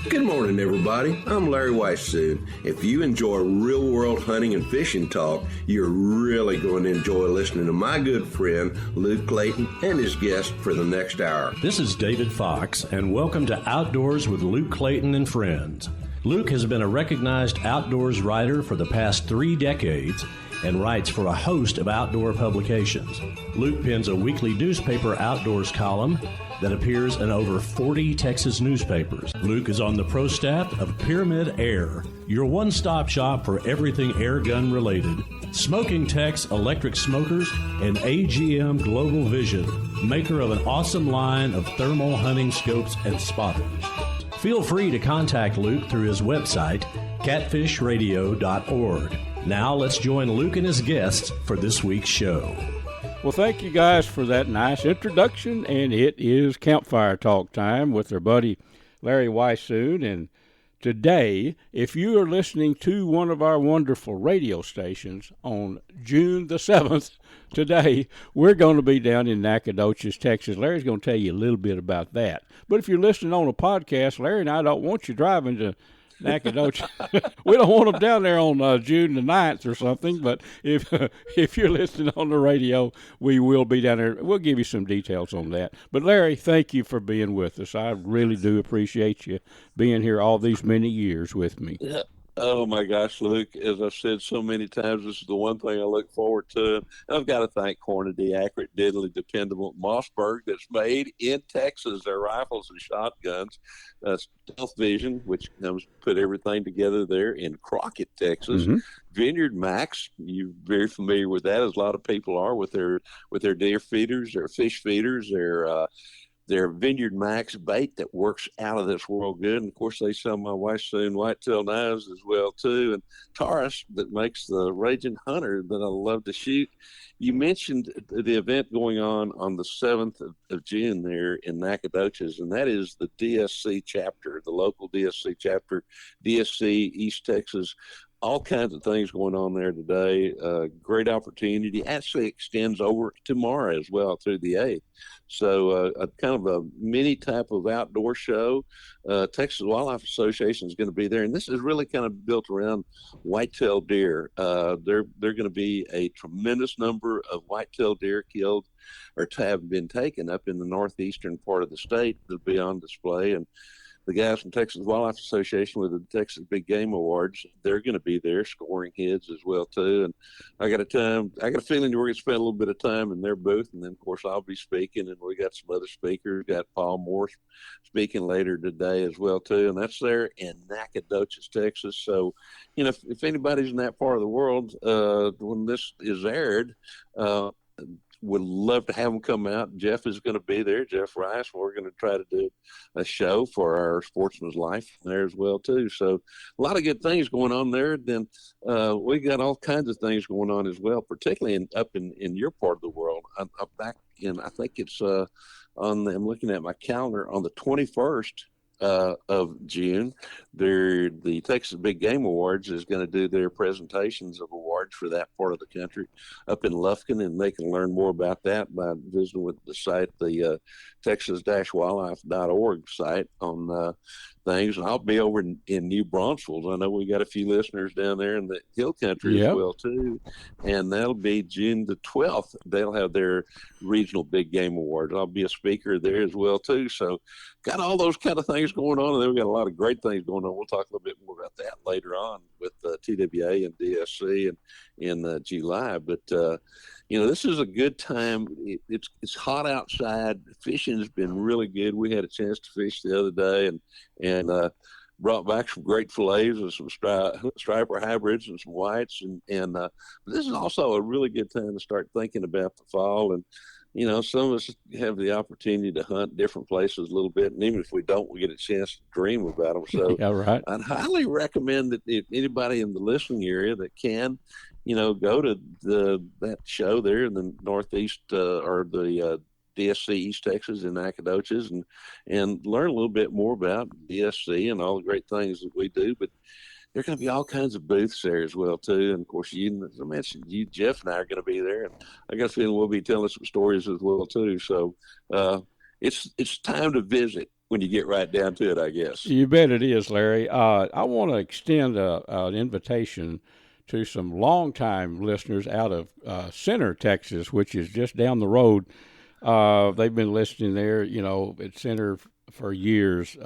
Good morning, everybody. I'm Larry Weissoon. If you enjoy real-world hunting and fishing talk, you're really going to enjoy listening to my good friend, Luke Clayton, and his guest for the next hour. This is David Fox, and welcome to Outdoors with Luke Clayton and Friends. Luke has been a recognized outdoors writer for the past 3 decades and writes for a host of outdoor publications. Luke pens a weekly newspaper outdoors column that appears in over 40 Texas newspapers. Luke is on the pro staff of Pyramyd Air, your one-stop shop for everything air gun related. Smokin Tex electric smokers and AGM Global Vision, maker of an awesome line of thermal hunting scopes and spotters. Feel free to contact Luke through his website, catfishradio.org. Now let's join Luke and his guests for this week's show. Well, thank you guys for that nice introduction, and it is Campfire Talk time with our buddy Larry Weissoon. And today, if you are listening to one of our wonderful radio stations on June the 7th, today, we're going to be down in Nacogdoches, Texas. Larry's going to tell you a little bit about that. But if you're listening on a podcast, Larry and I don't want you driving to Nacogdoches. We don't want them down there on June the 9th or something, but if you're listening on the radio, we will be down there. We'll give you some details on that. But Larry, thank you for being with us. I really do appreciate you being here all these many years with me. Yeah. Oh, my gosh, Luke, as I've said so many times, this is the one thing I look forward to. And I've got to thank Hornady, accurate, diddly, dependable, Mossberg, that's made in Texas. Their rifles and shotguns. Stealth Vision, which comes put everything together there in Crockett, Texas. Mm-hmm. VINEYARDMAX, you're very familiar with that, as a lot of people are, with their deer feeders, their fish feeders, their VINEYARDMAX bait that works out of this world good. And, of course, they sell my Weissoon whitetail knives as well, too. And Taurus, that makes the Raging Hunter that I love to shoot. You mentioned the event going on the 7th of June there in Nacogdoches, and that is the DSC chapter, the local DSC chapter, DSC East Texas. All kinds of things going on there today. Great opportunity. Actually extends over tomorrow as well through the 8th. So a kind of a mini type of outdoor show. Texas Wildlife Association is going to be there, and this is really kind of built around whitetail deer. They're going to be a tremendous number of whitetail deer killed or have been taken up in the northeastern part of the state that'll be on display. And the guys from Texas Wildlife Association with the Texas Big Game Awards, they're going to be there scoring heads as well too. And I got a feeling we're going to spend a little bit of time in their booth, and then of course I'll be speaking, and we got some other speakers. Got Paul Moore speaking later today as well too, and that's there in Nacogdoches, Texas. So, you know, if anybody's in that part of the world when this is aired, would love to have them come out. Jeff is going to be there, Jeff Rice. We're going to try to do a show for our Sportsman's Life there as well, too. So a lot of good things going on there. Then we got all kinds of things going on as well, particularly up in your part of the world. I'm back in, I think it's I'm looking at my calendar, on the 21st of June. The Texas Big Game Awards is going to do their presentations of awards for that part of the country up in Lufkin, and they can learn more about that by visiting with the site, the texas-wildlife.org site on things. And I'll be over in New Braunfels. I know we got a few listeners down there in the hill country as well too, and that'll be June the 12th. They'll have their regional Big Game Awards. I'll be a speaker there as well too. So got all those kind of things going on, and then we got a lot of great things going on. We'll talk a little bit more about that later on with TWA and DSC in July. But you know, this is a good time. It's hot outside. Fishing has been really good. We had a chance to fish the other day, and brought back some great fillets and some striper hybrids and some whites. And this is also a really good time to start thinking about the fall. And you know, some of us have the opportunity to hunt different places a little bit, and even if we don't, we get a chance to dream about them. So yeah, right. I'd highly recommend that if anybody in the listening area that can, you know, go to that show there in the Northeast or the DSC East Texas in Nacogdoches and learn a little bit more about DSC and all the great things that we do. But there are going to be all kinds of booths there as well too. And of course, as I mentioned, Jeff and I are going to be there, and I got a feeling we'll be telling some stories as well too. So it's time to visit. when you get right down to it, I guess. You bet it is, Larry. I want to extend an invitation to some longtime listeners out of Center, Texas, which is just down the road. They've been listening there, at Center for years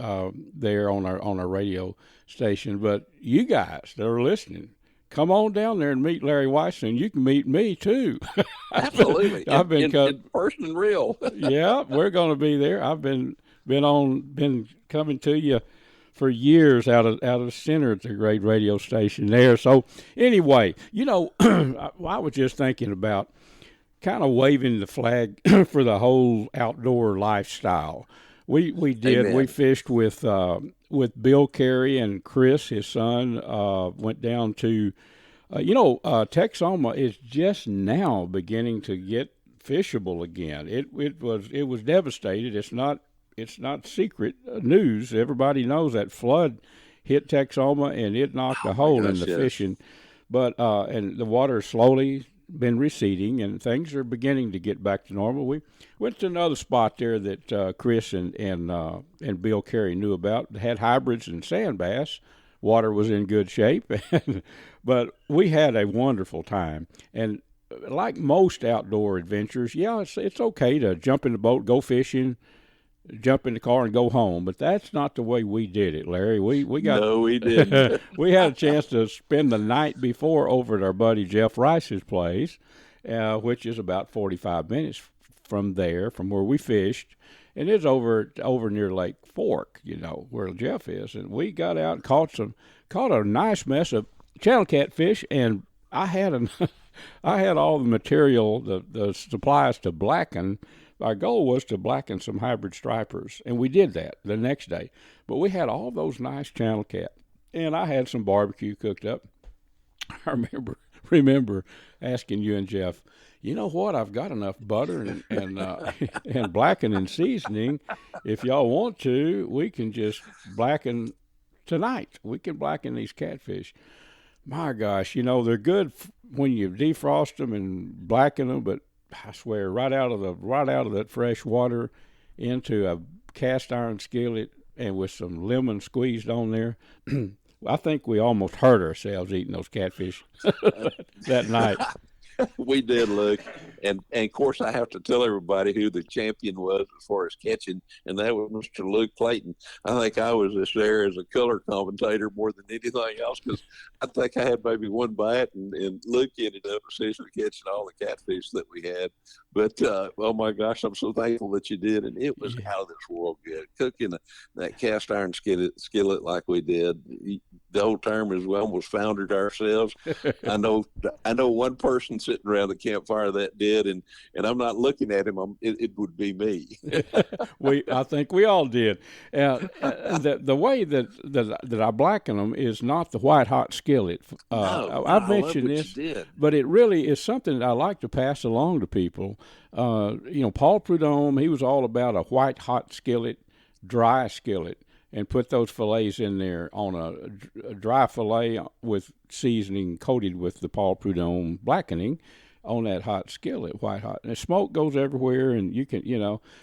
there on our radio station. But you guys that are listening, come on down there and meet Larry Weiss, and you can meet me too. Absolutely. I've been in person and real. Yeah, we're going to be there. I've been coming to you for years out of Center at the great radio station there. So anyway, I was just thinking about kind of waving the flag for the whole outdoor lifestyle. We did. Amen. We fished with Bill Carey and Chris, his son. Went down to, Texoma is just now beginning to get fishable again. It was devastated. It's not secret news. Everybody knows that flood hit Texoma and it knocked a hole in the fishing. But and the water slowly been receding, and things are beginning to get back to normal. We went to another spot there that Chris and Bill Carey knew about. It had hybrids and sand bass. Water was in good shape, but we had a wonderful time. And like most outdoor adventures, it's okay to jump in the boat, go fishing, jump in the car and go home, but that's not the way we did it, Larry. We didn't. We had a chance to spend the night before over at our buddy Jeff Rice's place, which is about 45 minutes from where we fished, and it's over near Lake Fork, where Jeff is. And we got out and caught a nice mess of channel catfish, and I had all the material, the supplies to blacken. Our goal was to blacken some hybrid stripers, and we did that the next day. But we had all those nice channel cat, and I had some barbecue cooked up. I remember asking you and Jeff, you know what? I've got enough butter and blackening seasoning. If y'all want to, we can just blacken tonight. We can blacken these catfish. My gosh, they're good when you defrost them and blacken them, but I swear, right out of that fresh water into a cast iron skillet and with some lemon squeezed on there, I think we almost hurt ourselves eating those catfish that night. We did, Luke. And of course, I have to tell everybody who the champion was as far as catching, and that was Mr. Luke Clayton. I think I was just there as a color commentator more than anything else, because I think I had maybe one bite, and Luke ended up essentially catching all the catfish that we had. But, oh, my gosh, I'm so thankful that you did, and it was out of this world good. Cooking that cast iron skillet like we did, the whole term is we almost foundered ourselves. I know one person sitting around the campfire that did, and I'm not looking at him. It would be me. I think we all did. The way that I blacken them is not the white hot skillet. I've mentioned this, but it really is something that I like to pass along to people. Paul Prudhomme, he was all about a white hot skillet, dry skillet, and put those fillets in there on a dry fillet with seasoning coated with the Paul Prudhomme blackening on that hot skillet, white hot. And the smoke goes everywhere, and you can,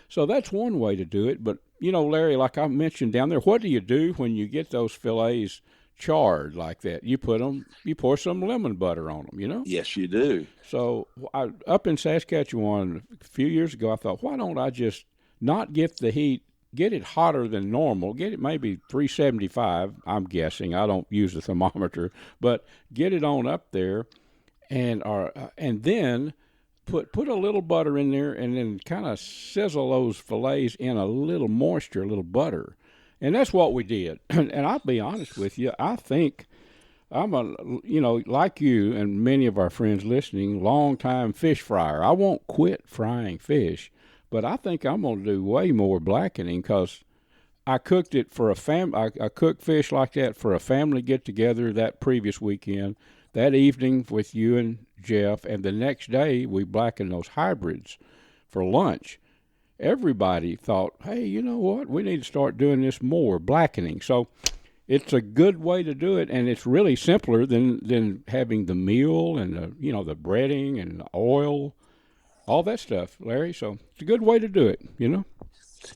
So that's one way to do it. But, Larry, like I mentioned down there, what do you do when you get those fillets charred like that? You pour some lemon butter on them, Yes, you do. So up in Saskatchewan a few years ago, I thought, why don't I just not get the heat, get it hotter than normal, get it maybe 375, I'm guessing. I don't use the thermometer, but get it on up there and then put a little butter in there and then kind of sizzle those fillets in a little moisture, a little butter. And that's what we did. And I'll be honest with you, I think I'm like you and many of our friends listening, long-time fish fryer. I won't quit frying fish. But I think I'm going to do way more blackening because I cooked it for I cooked fish like that for a family get-together that previous weekend, that evening with you and Jeff, and the next day we blackened those hybrids for lunch. Everybody thought, hey, you know what? We need to start doing this more, blackening. So it's a good way to do it, and it's really simpler than having the meal and the breading and the oil. All that stuff, Larry. So it's a good way to do it,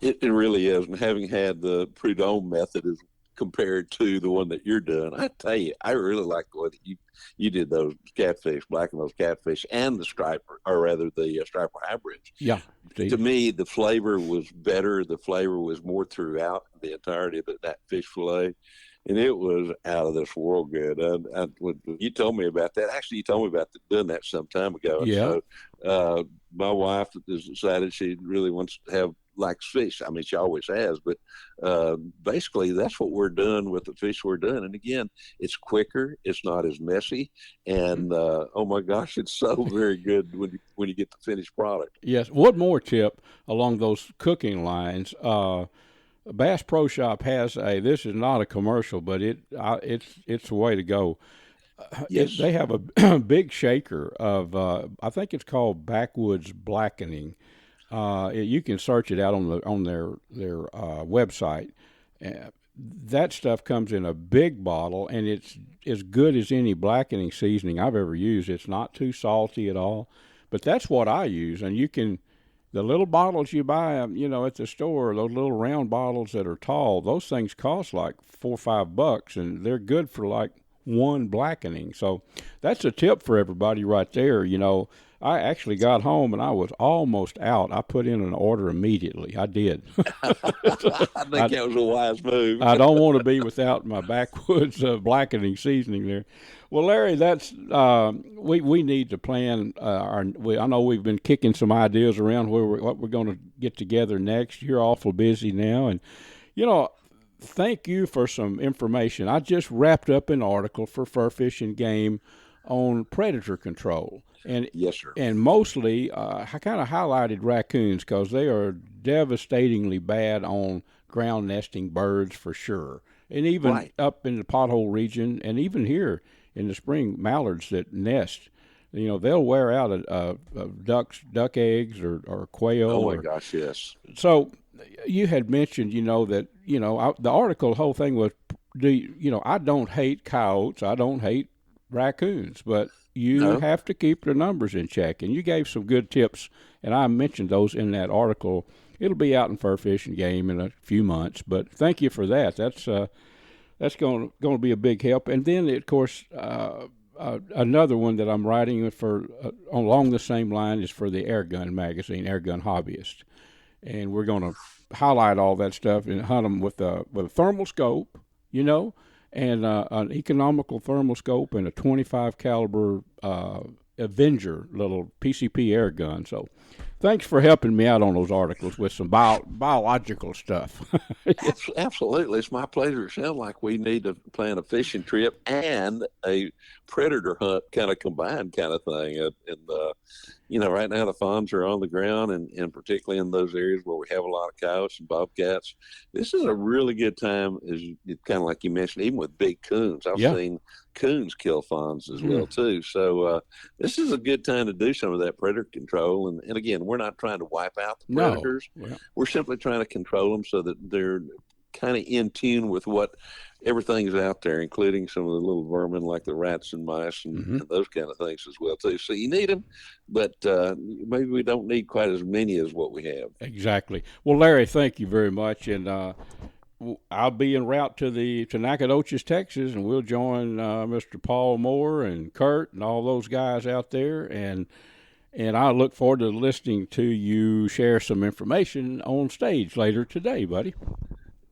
It really is. And having had the Prudhomme method as compared to the one that you're doing, I tell you, I really like the way that you did those catfish, blackened those catfish, and the striper, or rather the striper hybrids. Yeah. To me, the flavor was better. The flavor was more throughout the entirety of that fish fillet. And it was out of this world good. When you told me about that, actually, you told me about doing that some time ago. And yeah. So my wife has decided she really wants to likes fish. I mean, she always has, but basically that's what we're doing with the fish we're doing. And again, it's quicker, it's not as messy, and oh my gosh, it's so very good when you get the finished product. Yes. One more tip along those cooking lines. Bass Pro Shop has this is not a commercial, but it's the way to go. Yes. They have a big shaker of I think it's called Backwoods Blackening. You can search it out on their website. That stuff comes in a big bottle, and it's as good as any blackening seasoning I've ever used. It's not too salty at all, but that's what I use. And you can, the little bottles you buy, at the store, those little round bottles that are tall, those things cost like $4 or $5, and they're good for like one blackening. So that's a tip for everybody right there. I actually got home and I was almost out. I put in an order immediately. I did. I think that was a wise move. I don't want to be without my backwoods blackening seasoning there. Well, Larry, that's we need to plan. I know we've been kicking some ideas around what we're going to get together next. You're awful busy now, and thank you for some information. I just wrapped up an article for Fur Fish and Game on predator control. And yes, sir. And mostly, I kind of highlighted raccoons because they are devastatingly bad on ground nesting birds for sure. And even up in the pothole region, and even here in the spring, mallards that nest, they'll wear out duck eggs or quail. Oh my gosh, yes. So you had mentioned, that the article, the whole thing was, I don't hate coyotes, I don't hate raccoons, but you have to keep the numbers in check. And you gave some good tips, and I mentioned those in that article. It'll be out in Fur Fish and Game in a few months, but thank you for that. That's going to be a big help. And then, of course, another one that I'm writing for along the same line is for the Airgun magazine, Airgun Hobbyist, and we're going to highlight all that stuff and hunt them with a thermal scope, and an economical thermal scope and a 25 caliber Avenger little PCP air gun. So thanks for helping me out on those articles with some biological stuff. Absolutely. It's my pleasure. It sounds like we need to plan a fishing trip and a predator hunt kind of combined kind of thing. And right now the fawns are on the ground, and particularly in those areas where we have a lot of coyotes and bobcats. This is a really good time, kind of like you mentioned, even with big coons. I've seen coons kill fawns as well too. So this is a good time to do some of that predator control. And again, we're not trying to wipe out the predators. No. Yeah. We're simply trying to control them so that they're kind of in tune with what everything's out there, including some of the little vermin like the rats and mice and those kind of things as well too. So you need them, but maybe we don't need quite as many as what we have. Exactly. Well, Larry, thank you very much, and I'll be en route to Nacogdoches, Texas, and we'll join Mr. Paul Moore and Kurt and all those guys out there, and I look forward to listening to you share some information on stage later today, buddy.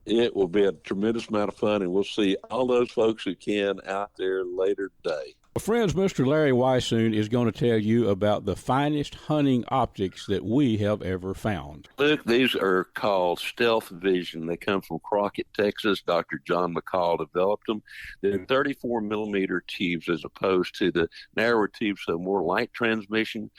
It will be a tremendous amount of fun, and we'll see all those folks who can out there later today. Well, friends, Mr. Larry Weishuhn is going to tell you about the finest hunting optics that we have ever found. Look, these are called Stealth Vision. They come from Crockett, Texas. Dr. John McCall developed them. They're 34 millimeter tubes as opposed to the narrower tubes, so more light transmission.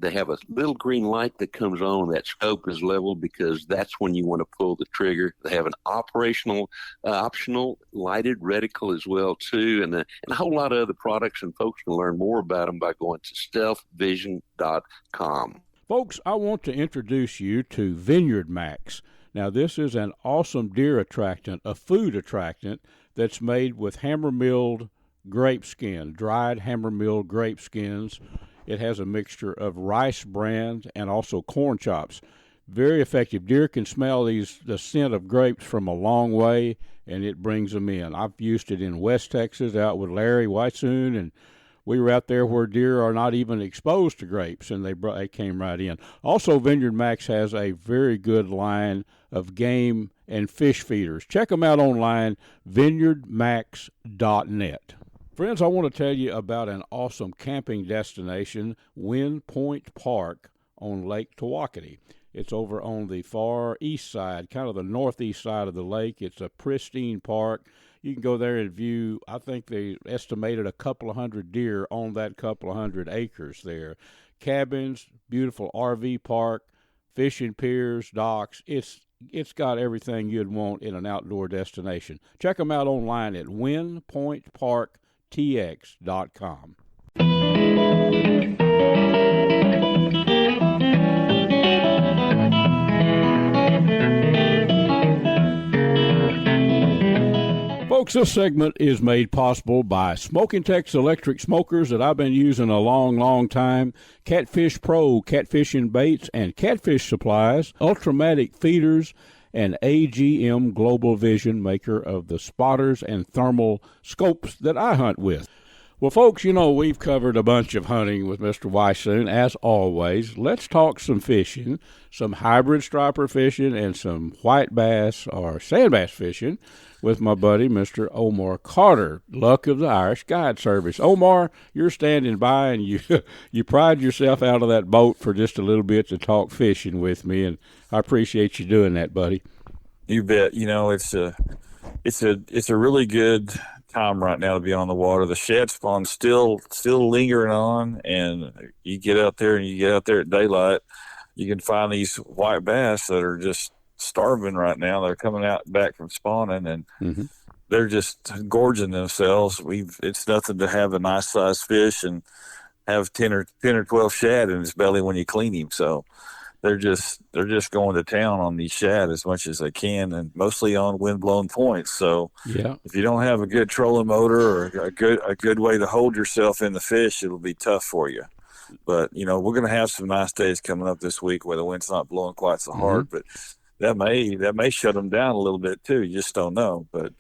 They have a little green light that comes on. That scope is leveled because that's when you want to pull the trigger. They have an optional lighted reticle as well too, and a whole lot of other products. And folks can learn more about them by going to stealthvision.com. Folks, I want to introduce you to VINEYARDMAX. Now, this is an awesome deer attractant, a food attractant that's made with hammer-milled grape skin, dried hammer-milled grape skins. It has a mixture of rice bran and also corn chops. Very effective. Deer can smell the scent of grapes from a long way, and it brings them in. I've used it in West Texas out with Larry Weissoon, and we were out there where deer are not even exposed to grapes, and they came right in. Also, VINEYARDMAX has a very good line of game and fish feeders. Check them out online, vineyardmax.net. Friends, I want to tell you about an awesome camping destination, Wind Point Park on Lake Tawakoni. It's over on the far east side, kind of the northeast side of the lake. It's a pristine park. You can go there and view, I think they estimated a couple of hundred deer on that couple of hundred acres there. Cabins, beautiful RV park, fishing piers, docks. It's got everything you'd want in an outdoor destination. Check them out online at windpointparktx.com. Folks, this segment is made possible by Smokin Tex electric smokers that I've been using a long, long time, CatfishPro, catfishing baits and catfish supplies, Ultrimatic Feeders, and AGM Global Vision, maker of the spotters and thermal scopes that I hunt with. Well, folks, you know, we've covered a bunch of hunting with Mr. Weissoon, as always. Let's talk some fishing, some hybrid striper fishing, and some white bass or sand bass fishing with my buddy, Mr. Omar Cottrer, Luck of the Irish Guide Service. Omar, you're standing by, and you pried yourself out of that boat for just a little bit to talk fishing with me, and I appreciate you doing that, buddy. You bet. You know, it's a really good time right now to be on the water. The shad spawn's still lingering on, and you get out there at daylight, you can find these white bass that are just starving right now. They're coming out back from spawning, and they're just gorging themselves. It's nothing to have a nice sized fish and have 10 or 12 shad in his belly when you clean him. So they're just going to town on these shad as much as they can, and mostly on wind-blown points. So if you don't have a good trolling motor or a good way to hold yourself in the fish, it'll be tough for you. But, you know, we're going to have some nice days coming up this week where the wind's not blowing quite so hard, but that may shut them down a little bit too. You just don't know. But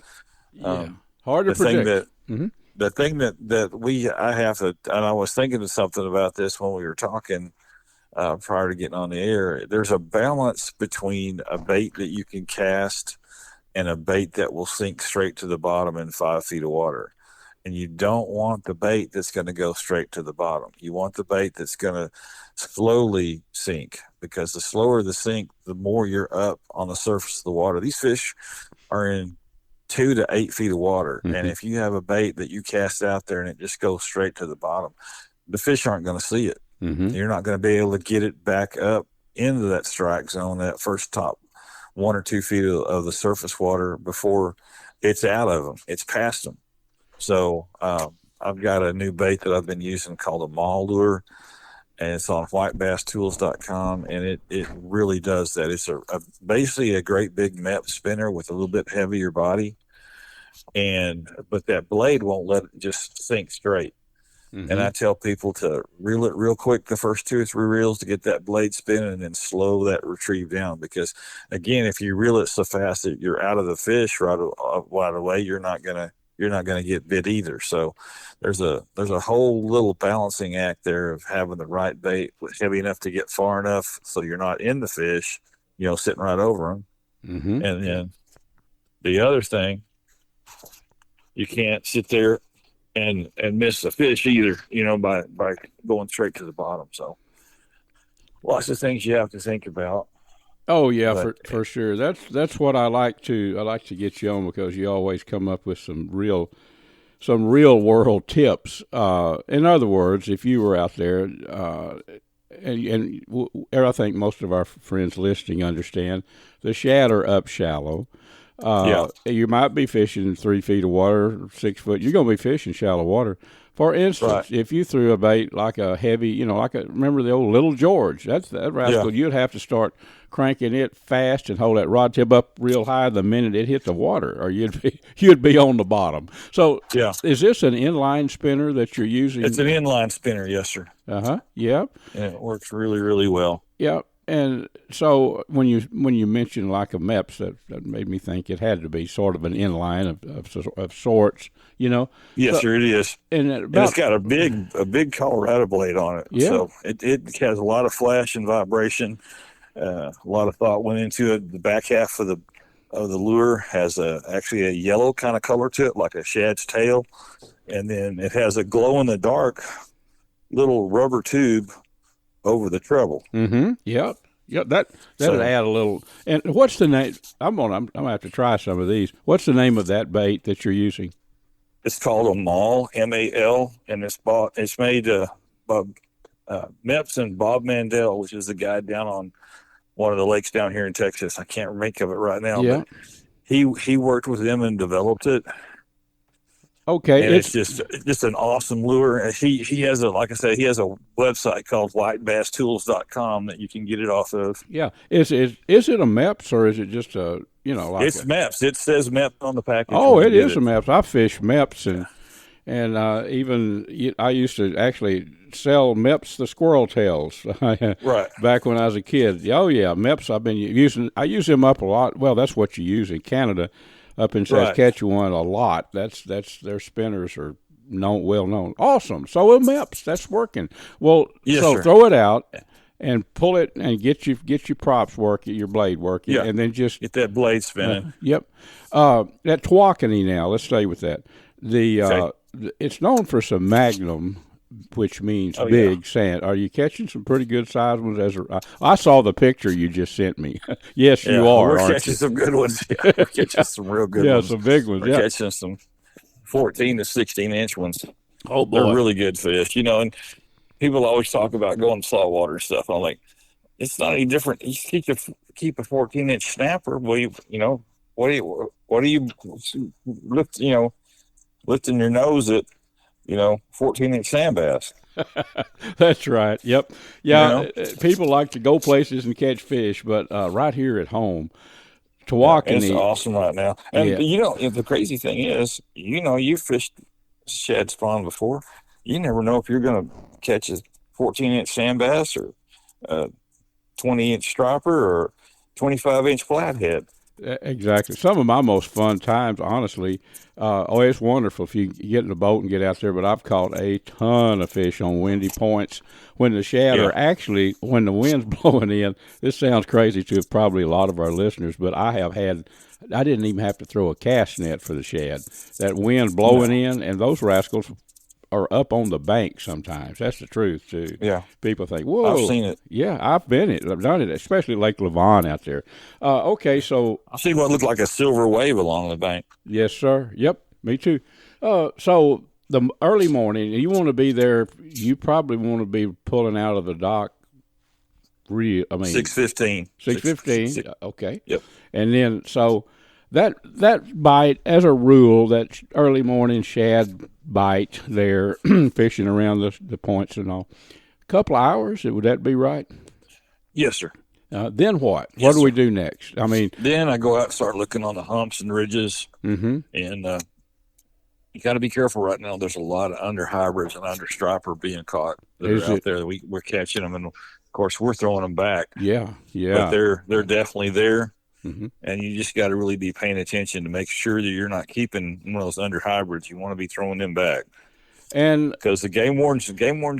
hard to predict. The thing that I have to, and I was thinking of something about this when we were talking prior to getting on the air. There's a balance between a bait that you can cast and a bait that will sink straight to the bottom in 5 feet of water. And you don't want the bait that's going to go straight to the bottom. You want the bait that's going to slowly sink, because the slower the sink, the more you're up on the surface of the water. These fish are in 2 to 8 feet of water. And if you have a bait that you cast out there and it just goes straight to the bottom, the fish aren't going to see it. You're not going to be able to get it back up into that strike zone, that first top 1 or 2 feet of the surface water before it's out of them. It's past them. So I've got a new bait that I've been using called a maul lure, and it's on whitebassTools.com, and it really does that. It's basically a great big MEP spinner with a little bit heavier body, but that blade won't let it just sink straight. And I tell people to reel it real quick the first 2 or 3 reels to get that blade spinning, and then slow that retrieve down. Because again, if you reel it so fast that you're out of the fish right away, you're not gonna get bit either. So there's a whole little balancing act there of having the right bait heavy enough to get far enough so you're not in the fish, you know, sitting right over them. And then the other thing, you can't sit there and miss the fish either, you know, by going straight to the bottom. So lots of things you have to think about. Oh yeah, for sure. That's what I like to get you on, because you always come up with some real world tips. In other words, if you were out there, and I think most of our friends listening understand, the shad are up shallow. You might be fishing 3 feet of water, 6 foot. You're going to be fishing shallow water. For instance, if you threw a bait like a heavy, you know, remember the old Little George? That rascal. You'd have to start cranking it fast and hold that rod tip up real high the minute it hit the water, or you'd be on the bottom. So, is this an inline spinner that you're using? It's an inline spinner, yes, sir. Yeah. And it works really, really well. Yeah. And so when you mentioned like a MEPS, that made me think it had to be sort of an inline of sorts, you know. Yes, sir, it is. And it's got a big Colorado blade on it. Yeah. So it has a lot of flash and vibration. A lot of thought went into it. The back half of the lure has actually a yellow kind of color to it, like a shad's tail, and then it has a glow in the dark little rubber tube over the treble. Mm-hmm. Yep. That'd add a little. And what's the name? I'm gonna have to try some of these. What's the name of that bait that you're using? It's called a Mal, M-A-L, and it's made by Meps and Bob Mandel, which is the guy down on one of the lakes down here in Texas. I can't think of it right now. Yeah. But he worked with them and developed it. Okay, and it's just an awesome lure. He has a website called whitebasstools.com that you can get it off of. Yeah, is it a MEPS or is it just a it's MEPS. It says MEPS on the package. Oh, it is a MEPS. I fish MEPS and even I used to actually sell MEPS the squirrel tails right back when I was a kid. Oh yeah, MEPS. I use them up a lot. Well, that's what you use in Canada. Up in Saskatchewan, a lot. That's their spinners are well known. Awesome. So MEPS, that's working. Well, yes, so sir. Throw it out and pull it and get your props working, your blade working, and then just get that blade spinning. Yep. That Tawakoni now. Let's stay with that. It's known for some Magnum, which means big sand. Are you catching some pretty good sized ones? I saw the picture you just sent me. Yes, you are. We're catching some good ones. Yeah, we're catching some real good ones. Yeah, some big ones. We're catching some 14 to 16 inch ones. Oh boy, they're really good fish. And people always talk about going saltwater and stuff. I'm like, it's not any different. You keep a 14-inch snapper. What do you lift? Lifting your nose at 14-inch sand bass. That's right. Yep. Yeah. People like to go places and catch fish, but right here at home, Tawakoni. It's awesome right now. And the crazy thing is, you fished shad spawn before. You never know if you're going to catch a 14-inch sand bass or a 20-inch striper or 25-inch flathead. Exactly. Some of my most fun times, honestly, it's wonderful if you get in a boat and get out there, but I've caught a ton of fish on windy points when the shad are actually, when the wind's blowing in. This sounds crazy to probably a lot of our listeners, but I didn't even have to throw a cast net for the shad. That wind blowing in, and those rascals are up on the bank sometimes. That's the truth, too. Yeah. People think, whoa. I've seen it. Yeah, I've done it, especially Lake Levon out there. Okay, so. I've seen what looked like a silver wave along the bank. Yes, sir. Yep, me too. So the early morning, you want to be there, you probably want to be pulling out of the dock 6:15. 6:15, okay. Yep. And then, so that bite, as a rule, that early morning shad bite there, fishing around the points and all, a couple of hours, would that be right? Yes, sir. Then what? Yes, what do we do next? Then I go out and start looking on the humps and ridges, and you got to be careful right now. There's a lot of under hybrids and under striper being caught that are out there. We're catching them, and of course we're throwing them back. Yeah. But they're definitely there. Mm-hmm. And you just got to really be paying attention to make sure that you're not keeping one of those under hybrids. You want to be throwing them back. And because the game wardens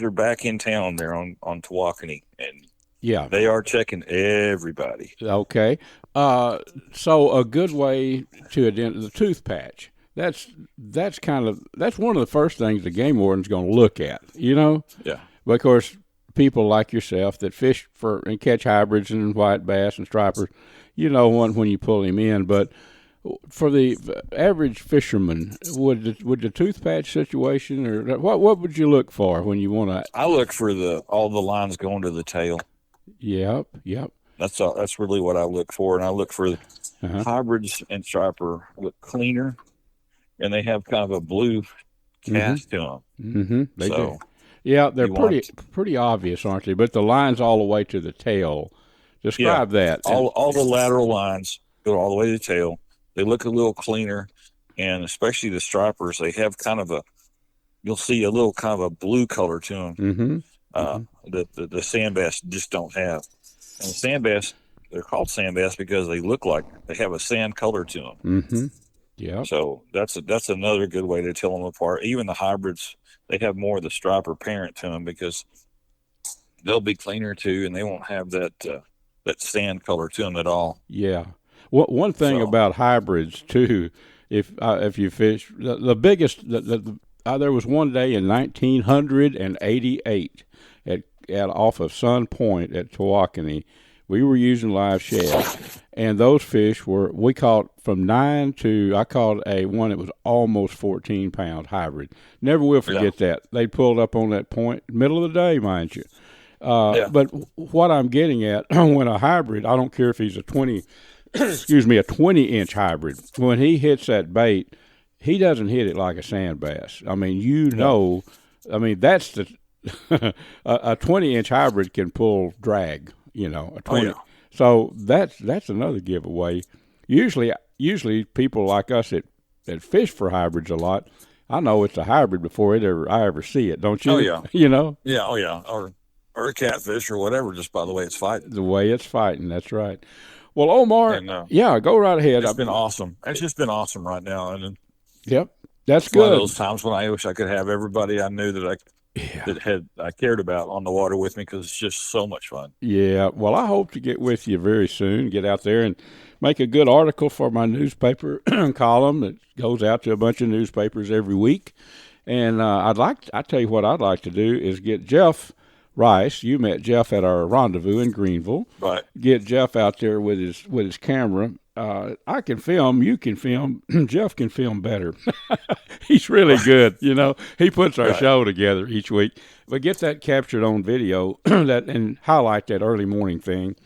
are back in town there on Tawakoni, and they are checking everybody. Okay. So a good way to identify the tooth patch. That's one of the first things the game warden's going to look at, Yeah. But of course, people like yourself that fish and catch hybrids and white bass and stripers, when you pull him in. But for the average fisherman, would the tooth patch situation, or what would you look for when you want to? I look for all the lines going to the tail. Yep. That's really what I look for, and I look for hybrids and striper look cleaner, and they have kind of a blue cast to them. Mm-hmm. They do. Yeah, they're pretty obvious, aren't they? But the lines all the way to the tail. Describe that. All the lateral lines go all the way to the tail. They look a little cleaner, and especially the stripers, they have you'll see a little kind of a blue color to them. Mm-hmm. The sand bass just don't have. And the sand bass, they're called sand bass because they look like they have a sand color to them. Mm-hmm. Yeah. So that's another good way to tell them apart. Even the hybrids, they have more of the striper parent to them because they'll be cleaner too, and they won't have that sand color to them at all. Yeah. One thing about hybrids too, if you fish, the biggest, there was one day in 1988 at off of Sun Point at Tawakoni. We were using live shad, and those fish we caught from 9 to, I caught one that was almost 14 pound hybrid. Never will forget that. They pulled up on that point, middle of the day, mind you. But what I'm getting at, when a hybrid, I don't care if he's a 20-inch hybrid, when he hits that bait, he doesn't hit it like a sand bass. I mean, that's the a 20-inch hybrid can pull drag. A 20. So that's another giveaway. Usually people like us that fish for hybrids a lot, I know it's a hybrid before I ever see it, don't you? Oh yeah. Yeah. Oh yeah. Or a catfish or whatever, just by the way it's fighting. The way it's fighting. That's right. Well, Omar, go right ahead. It's been awesome. It's just been awesome right now, and yep, that's good. One of those times when I wish I could have everybody I knew that I cared about on the water with me, because it's just so much fun. Yeah, well, I hope to get with you very soon, get out there and make a good article for my newspaper column that goes out to a bunch of newspapers every week. And I tell you what I'd like to do is get Jeff Rice. You met Jeff at our rendezvous in Greenville. Right. Get Jeff out there with his camera. I can film, you can film, Jeff can film better. He's really good, He puts our show together each week. But get that captured on video and highlight that early morning thing.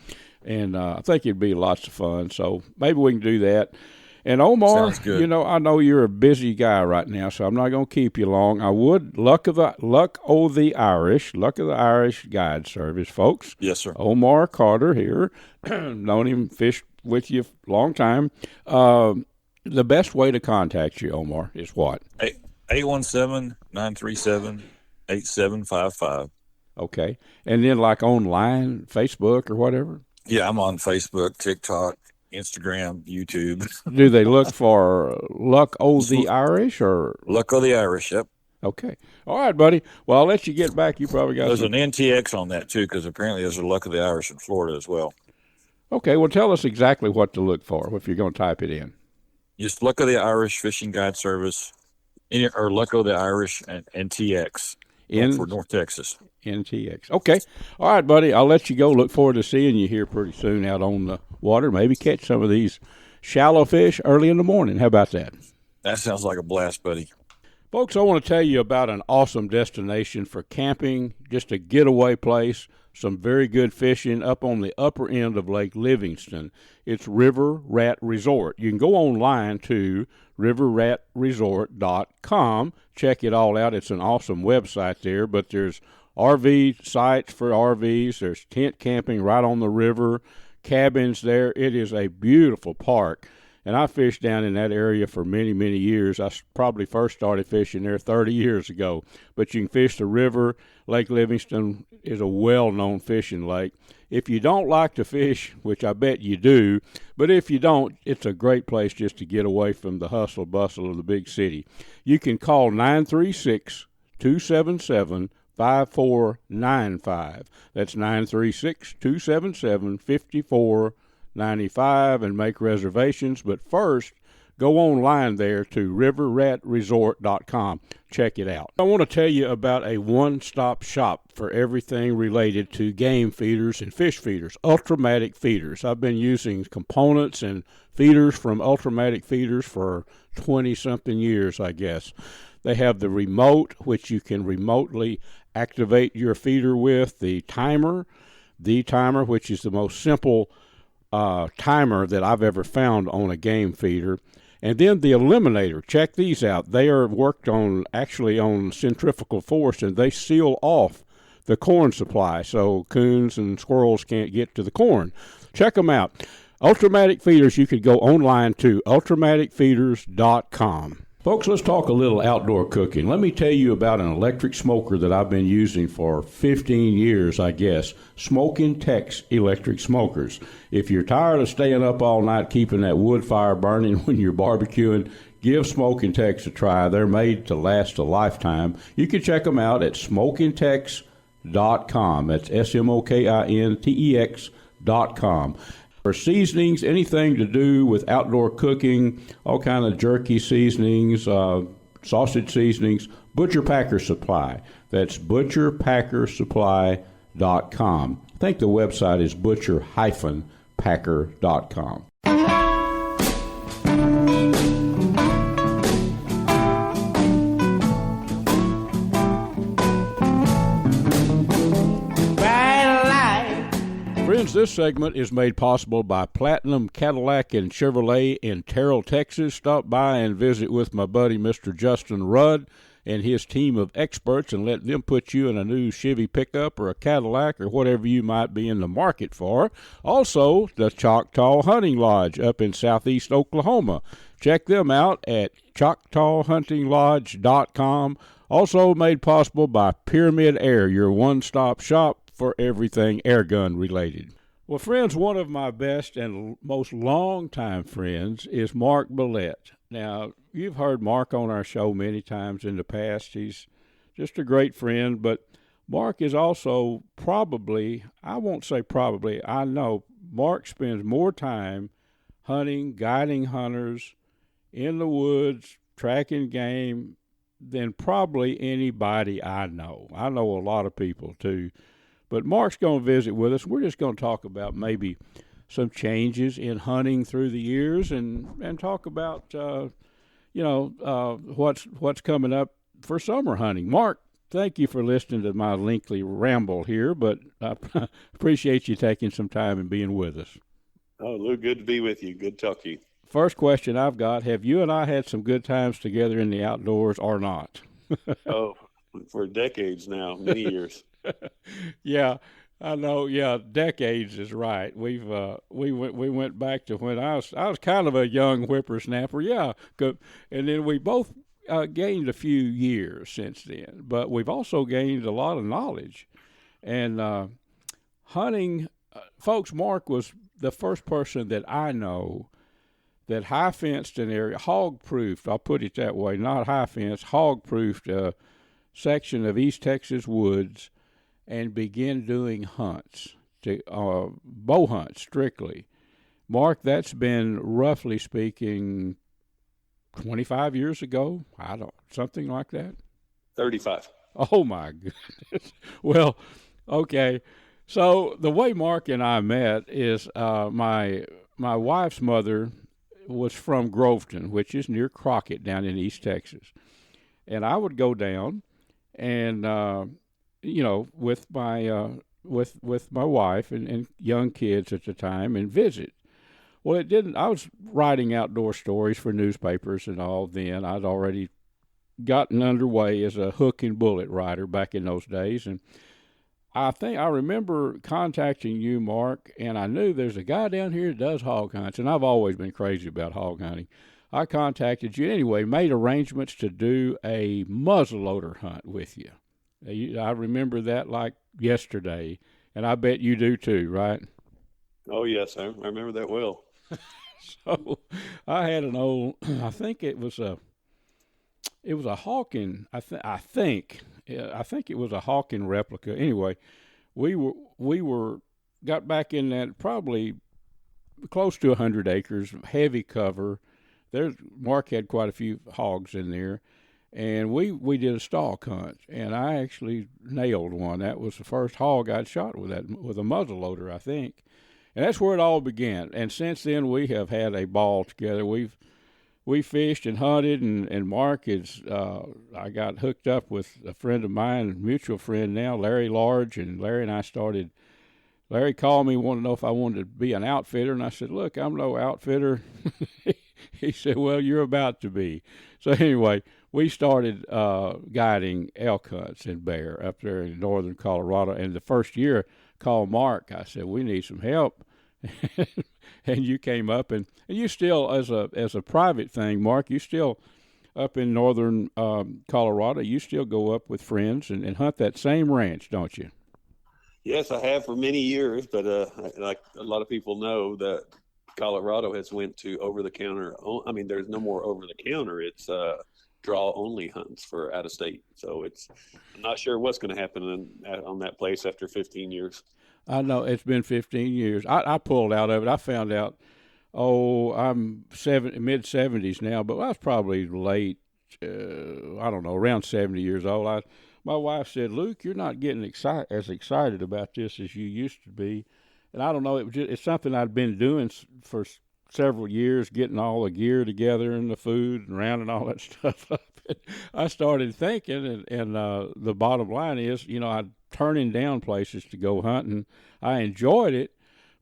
And I think it'd be lots of fun. So maybe we can do that. And Omar, I know you're a busy guy right now, so I'm not going to keep you long. I would Luck of the Irish Guide Service, folks. Yes, sir. Omar Cottrer here, known him, fished with you a long time. The best way to contact you, Omar, is what? 817-937-8755. Okay, and then like online, Facebook or whatever. Yeah, I'm on Facebook, TikTok, Instagram, YouTube. Do they look for Luck o' the Irish or Luck o' the Irish? Yep. Okay. All right, buddy. Well, I'll let you get back. You probably got there's an NTX on that too, because apparently there's a Luck of the Irish in Florida as well. Okay. Well, tell us exactly what to look for if you're going to type it in. Just Luck of the Irish Fishing Guide Service, or Luck of the Irish and NTX for North Texas. NTX. Okay. All right, buddy. I'll let you go. Look forward to seeing you here pretty soon out on the water. Maybe catch some of these shallow fish early in the morning. How about that? That sounds like a blast, buddy. Folks, I want to tell you about an awesome destination for camping, just a getaway place, some very good fishing up on the upper end of Lake Livingston. It's River Rat Resort. You can go online to riverratresort.com. Check it all out. It's an awesome website there, but there's RV sites for RVs. There's tent camping right on the river, cabins there. It is a beautiful park, and I fished down in that area for many, many years. I probably first started fishing there 30 years ago, but you can fish the river. Lake Livingston is a well-known fishing lake. If you don't like to fish, which I bet you do, but if you don't, it's a great place just to get away from the hustle bustle of the big city. You can call 936-277-5495. That's 936-277-5495 and make reservations. But first, go online there to riverratresort.com. Check it out. I want to tell you about a one-stop shop for everything related to game feeders and fish feeders, Ultrimatic Feeders. I've been using components and feeders from Ultrimatic Feeders for 20-something years, I guess. They have the remote, which you can remotely activate your feeder with, the timer, which is the most simple timer that I've ever found on a game feeder. And then the eliminator. Check these out. They are worked on actually on centrifugal force, and they seal off the corn supply so coons and squirrels can't get to the corn. Check them out. Ultrimatic Feeders, you could go online to ultrimaticfeeders.com. Folks, let's talk a little outdoor cooking. Let me tell you about an electric smoker that I've been using for 15 years, I guess. Smokin Tex electric smokers. If you're tired of staying up all night keeping that wood fire burning when you're barbecuing, give Smokin Tex a try. They're made to last a lifetime. You can check them out at SmokinTex.com. That's SMOKINTEX.com. For seasonings, anything to do with outdoor cooking, all kind of jerky seasonings, sausage seasonings, Butcher Packer Supply. That's butcherpackersupply.com. I think the website is butcher-packer.com. Friends, this segment is made possible by Platinum Cadillac and Chevrolet in Terrell, Texas. Stop by and visit with my buddy, Mr. Justin Rudd, and his team of experts, and let them put you in a new Chevy pickup or a Cadillac or whatever you might be in the market for. Also, the Choctaw Hunting Lodge up in southeast Oklahoma. Check them out at ChoctawHuntingLodge.com. Also made possible by Pyramyd Air, your one-stop shop for everything airgun related. Well, friends, one of my best and most long-time friends is Mark Ballette. Now, you've heard Mark on our show many times in the past. He's just a great friend, but Mark is also probably, I won't say probably, I know Mark spends more time hunting, guiding hunters in the woods, tracking game than probably anybody I know. I know a lot of people, too. But Mark's going to visit with us. We're just going to talk about maybe some changes in hunting through the years and talk about, what's coming up for summer hunting. Mark, thank you for listening to my lengthy ramble here, but I appreciate you taking some time and being with us. Oh, Lou, good to be with you. Good to talk to you. First question I've got, have you and I had some good times together in the outdoors or not? Oh, for decades now, many years. Yeah, I know. Yeah, decades is right. We went back to when I was kind of a young whippersnapper. Yeah, and then we both gained a few years since then. But we've also gained a lot of knowledge. And hunting, folks. Mark was the first person that I know that high fenced an area, hog proofed. I'll put it that way. Not high fence, hog proofed a section of East Texas woods, and begin doing hunts, bow hunts strictly. Mark, that's been, roughly speaking, 25 years ago? Something like that? 35. Oh, my goodness. Well, okay. So the way Mark and I met is my wife's mother was from Groveton, which is near Crockett down in East Texas. And I would go down and with my wife and young kids at the time and visit. Well, it didn't. I was writing outdoor stories for newspapers and all then. I'd already gotten underway as a hook and bullet writer back in those days, and I remember contacting you, Mark, and I knew there's a guy down here that does hog hunts, and I've always been crazy about hog hunting. I contacted you anyway, made arrangements to do a muzzleloader hunt with you. I remember that like yesterday, and I bet you do too, right? Oh, yes, I remember that well. So I had an old, I think it was a Hawken, I think it was a Hawken replica. Anyway, we got back in that probably close to 100 acres, heavy cover. Mark had quite a few hogs in there, and we did a stalk hunt, and I actually nailed one. That was the first hog I'd shot with a muzzleloader, I think, and that's where it all began. And since then, we have had a ball together. We fished and hunted, and Mark is. I got hooked up with a friend of mine, a mutual friend now, Larry Large, and Larry and I started. Larry called me, wanted to know if I wanted to be an outfitter, and I said, "Look, I'm no outfitter." He said, "Well, you're about to be." So anyway, we started guiding elk hunts and bear up there in northern Colorado. And the first year, called Mark. I said, "We need some help." And you came up, and you still, as a private thing, Mark, you still up in northern Colorado, you still go up with friends and hunt that same ranch, don't you? Yes, I have for many years, but like a lot of people know that Colorado has went to over-the-counter. I mean, there's no more over-the-counter. It's draw-only hunts for out-of-state. So I'm not sure what's going to happen on that place after 15 years. I know it's been 15 years. I pulled out of it. I found out, I'm mid-70s now, but I was probably late, I don't know, around 70 years old. My wife said, Luke, you're not getting as excited about this as you used to be. And I don't know, it's something I'd been doing for several years, getting all the gear together and the food and rounding all that stuff up. I started thinking, and the bottom line is, I'm turning down places to go hunting. I enjoyed it,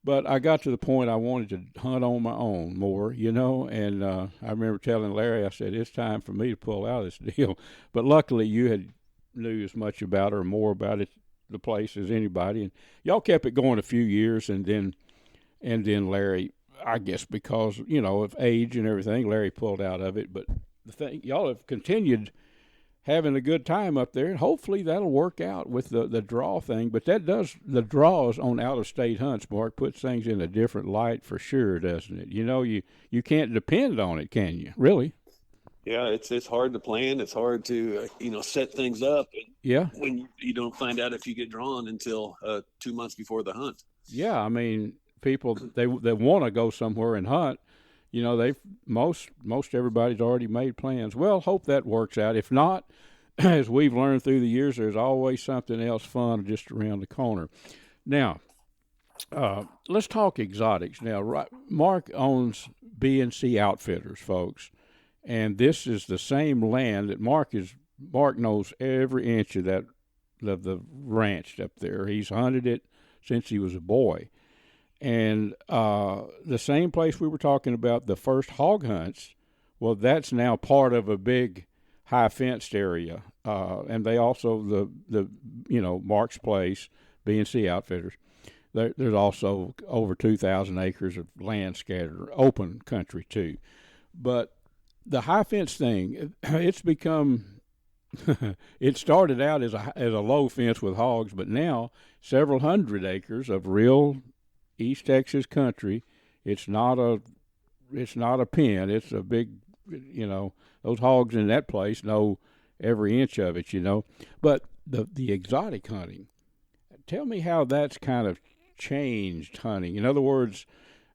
but I got to the point I wanted to hunt on my own more, and I remember telling Larry, I said, it's time for me to pull out of this deal. But luckily you knew as much about it or more about it, the place, as anybody, and y'all kept it going a few years, and then Larry, I guess because of age and everything, Larry pulled out of it. But the thing, y'all have continued having a good time up there, and hopefully that'll work out with the draw thing. But the draws on out-of-state hunts, Mark, puts things in a different light for sure, doesn't it? You can't depend on it, can you? Really? Yeah, it's hard to plan. It's hard to set things up. Yeah. When you don't find out if you get drawn until 2 months before the hunt. Yeah, I mean, people they want to go somewhere and hunt. Most everybody's already made plans. Well, hope that works out. If not, as we've learned through the years, there's always something else fun just around the corner. Now, let's talk exotics. Now, right, Mark owns B&C Outfitters, folks. And this is the same land that Mark knows every inch of the ranch up there. He's hunted it since he was a boy. And the same place we were talking about the first hog hunts, well, that's now part of a big high fenced area. And they also, Mark's place, B&C Outfitters, there's also over 2,000 acres of land scattered, open country too. But the high fence thing, it's become, it started out as a low fence with hogs, but now several hundred acres of real East Texas country. It's not a pen. It's a big, those hogs in that place know every inch of it, But the exotic hunting, tell me how that's kind of changed hunting. In other words,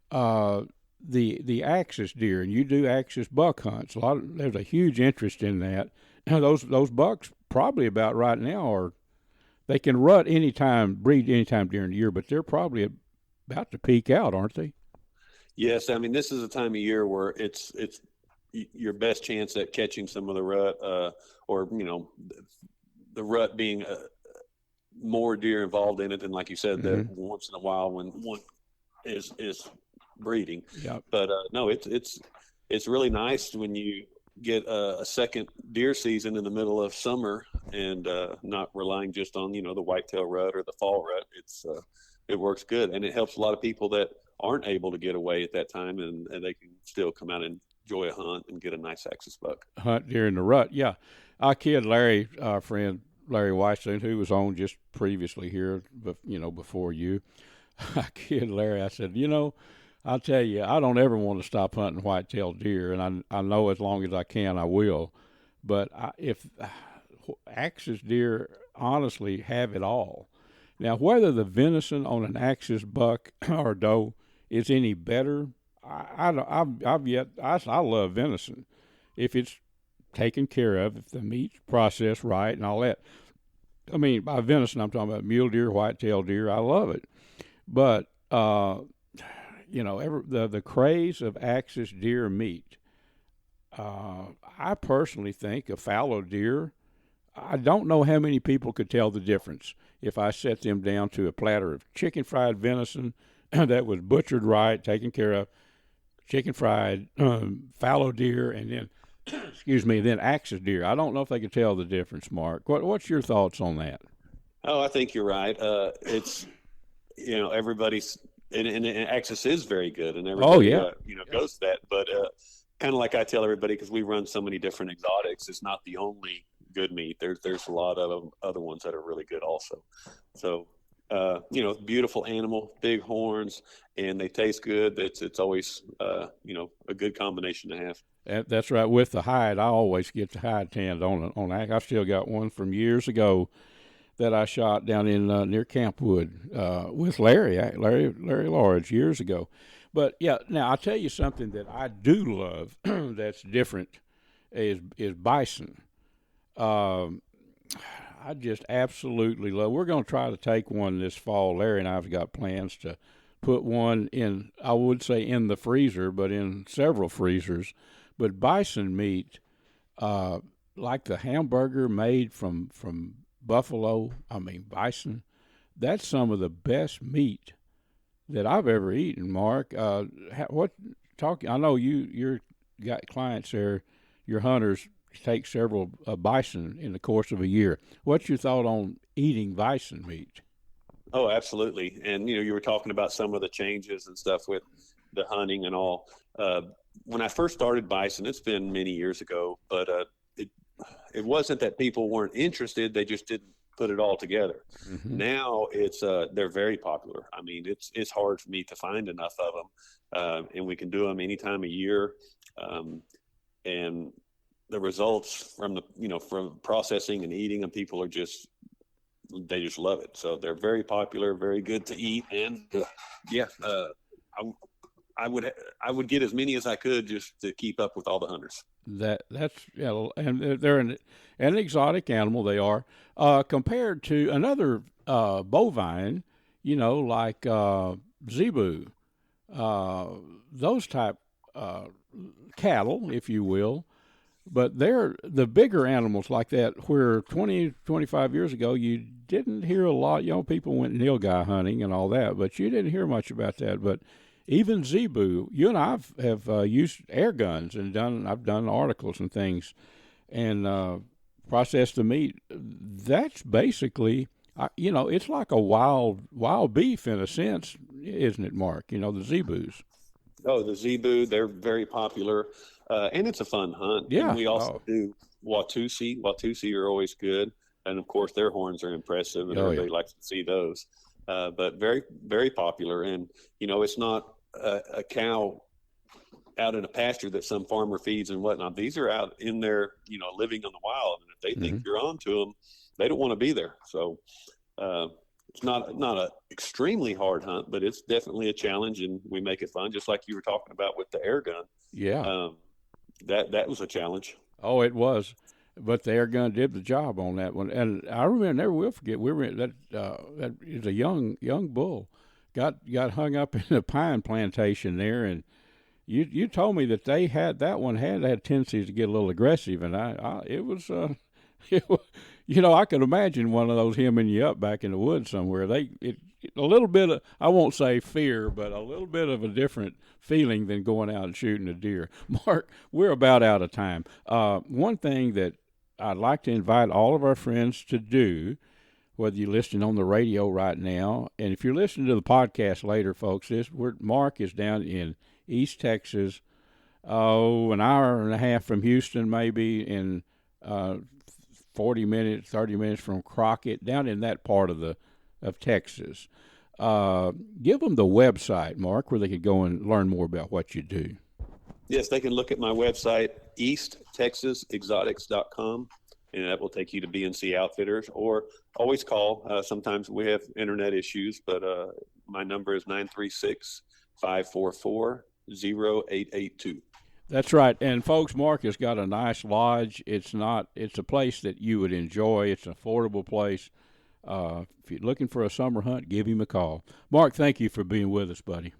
the axis deer, and you do axis buck hunts. There's a huge interest in that. Those bucks probably about right now they can rut anytime, breed anytime during the year, but they're probably about to peak out, aren't they? Yes, I mean this is a time of year where it's your best chance at catching some of the rut, or the rut being more deer involved in it than, like you said, that once in a while when one is breeding. Yeah. But no, it's really nice when you get a second deer season in the middle of summer and not relying just on the whitetail rut or the fall rut. It works good, and it helps a lot of people that aren't able to get away at that time, and they can still come out and enjoy a hunt and get a nice axis buck. Hunt during the rut, yeah. Our kid Larry, our friend Larry Weisstein, who was on just previously here, before you, our kid Larry, I said, I'll tell you, I don't ever want to stop hunting white-tailed deer, and I know as long as I can, I will. But if axis deer honestly have it all. Now, whether the venison on an axis buck or doe is any better, I love venison if it's taken care of, if the meat's processed right and all that. I mean, by venison, I'm talking about mule deer, white-tailed deer. I love it, but the craze of axis deer meat. I personally think a fallow deer, I don't know how many people could tell the difference if I set them down to a platter of chicken fried venison that was butchered right, taken care of, chicken fried, fallow deer, and then, then axis deer. I don't know if they could tell the difference, Mark. What's your thoughts on that? Oh, I think you're right. It's, everybody's, and axis is very good, and everybody, goes to that. But kind of like I tell everybody, because we run so many different exotics, it's not the only good meat. There's a lot of other ones that are really good also. So, beautiful animal, big horns, and they taste good. It's always, a good combination to have. That's right. With the hide, I always get the hide tanned on. I've still got one from years ago that I shot down in near Campwood with Larry Large years ago. But yeah, now I'll tell you something that I do love that's different is bison. I just absolutely love. We're going to try to take one this fall. Larry and I've got plans to put one in. I would say in the freezer, but in several freezers. But bison meat, like the hamburger made from buffalo, bison, that's some of the best meat that I've ever eaten, Mark. I know you're got clients there, your hunters take several bison in the course of a year. What's your thought on eating bison meat? Oh, absolutely. And, you were talking about some of the changes and stuff with the hunting and all. When I first started bison, it's been many years ago, but it wasn't that people weren't interested. They just didn't put it all together. Mm-hmm. Now they're very popular. I mean, it's hard for me to find enough of them, and we can do them any time of year. And the results from from processing and eating them, people they just love it. So they're very popular, very good to eat. And I would get as many as I could just to keep up with all the hunters. And they're an exotic animal. They are compared to another bovine, like zebu, those type cattle, if you will. But they're the bigger animals like that, where 20, 25 years ago, you didn't hear a lot. People went nilgai hunting and all that, but you didn't hear much about that. But even zebu, you and I have used air guns and I've done articles and things and processed the meat. That's basically, it's like a wild beef in a sense, isn't it, Mark? The zebus. Oh, the zebu, they're very popular. And it's a fun hunt. Yeah. And we also do Watusi. Watusi are always good. And, of course, their horns are impressive, and everybody likes to see those. But very, very popular. And, it's not a cow out in a pasture that some farmer feeds and whatnot. These are out in there, living in the wild. And if they think you're on to them, they don't want to be there. So it's not a extremely hard hunt, but it's definitely a challenge, and we make it fun, just like you were talking about with the air gun. Yeah. That was a challenge. Oh, it was, but the air gun did the job on that one. And I remember, never will forget. We were that is a young bull, got hung up in a pine plantation there, and you told me that that one had tendencies to get a little aggressive, and it was I could imagine one of those hemming you up back in the woods somewhere. A little bit of, I won't say fear, but a little bit of a different feeling than going out and shooting a deer. Mark, we're about out of time. One thing that I'd like to invite all of our friends to do, whether you're listening on the radio right now, and if you're listening to the podcast later, folks, Mark is down in East Texas, an hour and a half from Houston, maybe, in 40 minutes, 30 minutes from Crockett, down in that part of Texas. Give them the website, Mark, where they could go and learn more about what you do. Yes, they can look at my website, easttexasexotics.com, and that will take you to BNC Outfitters, or always call. Sometimes we have internet issues, but my number is 936-544-0882. That's right. And folks, Mark has got a nice lodge. It's a place that you would enjoy. It's an affordable place. If you're looking for a summer hunt, give him a call. Mark, thank you for being with us, buddy.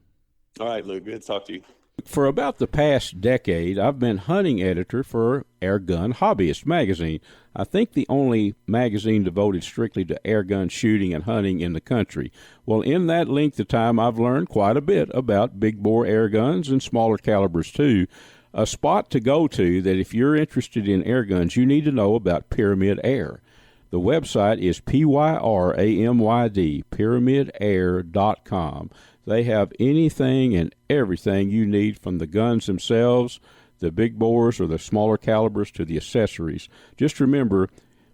All right, Luke. Good to talk to you. For about the past decade, I've been hunting editor for Air Gun Hobbyist magazine. I think the only magazine devoted strictly to air gun shooting and hunting in the country. Well, in that length of time, I've learned quite a bit about big bore air guns and smaller calibers too. A spot to go to that if you're interested in air guns, you need to know about Pyramyd Air. The website is PYRAMYD, PyramydAir.com. They have anything and everything you need, from the guns themselves, the big bores or the smaller calibers to the accessories. Just remember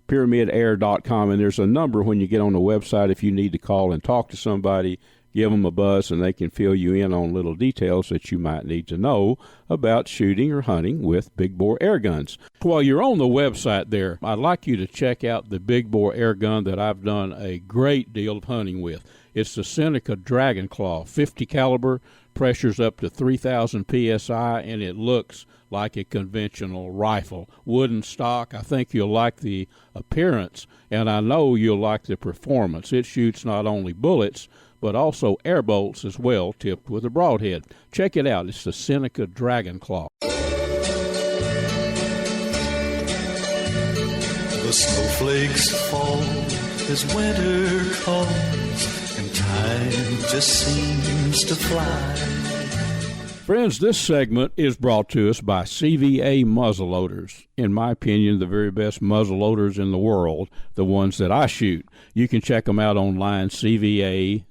PyramydAir.com, and there's a number when you get on the website if you need to call and talk to somebody. Give them a buzz, and they can fill you in on little details that you might need to know about shooting or hunting with big bore air guns. While you're on the website there, I'd like you to check out the big bore air gun that I've done a great deal of hunting with. It's the Seneca Dragon Claw, 50 caliber, pressures up to 3,000 psi, and it looks like a conventional rifle. Wooden stock. I think you'll like the appearance, and I know you'll like the performance. It shoots not only bullets, but also air bolts as well, tipped with a broadhead. Check it out. It's the Seneca Dragon Claw. The snowflakes fall as winter comes, and time just seems to fly. Friends, this segment is brought to us by CVA Muzzleloaders. In my opinion, the very best muzzleloaders in the world, the ones that I shoot. You can check them out online, CVA.com.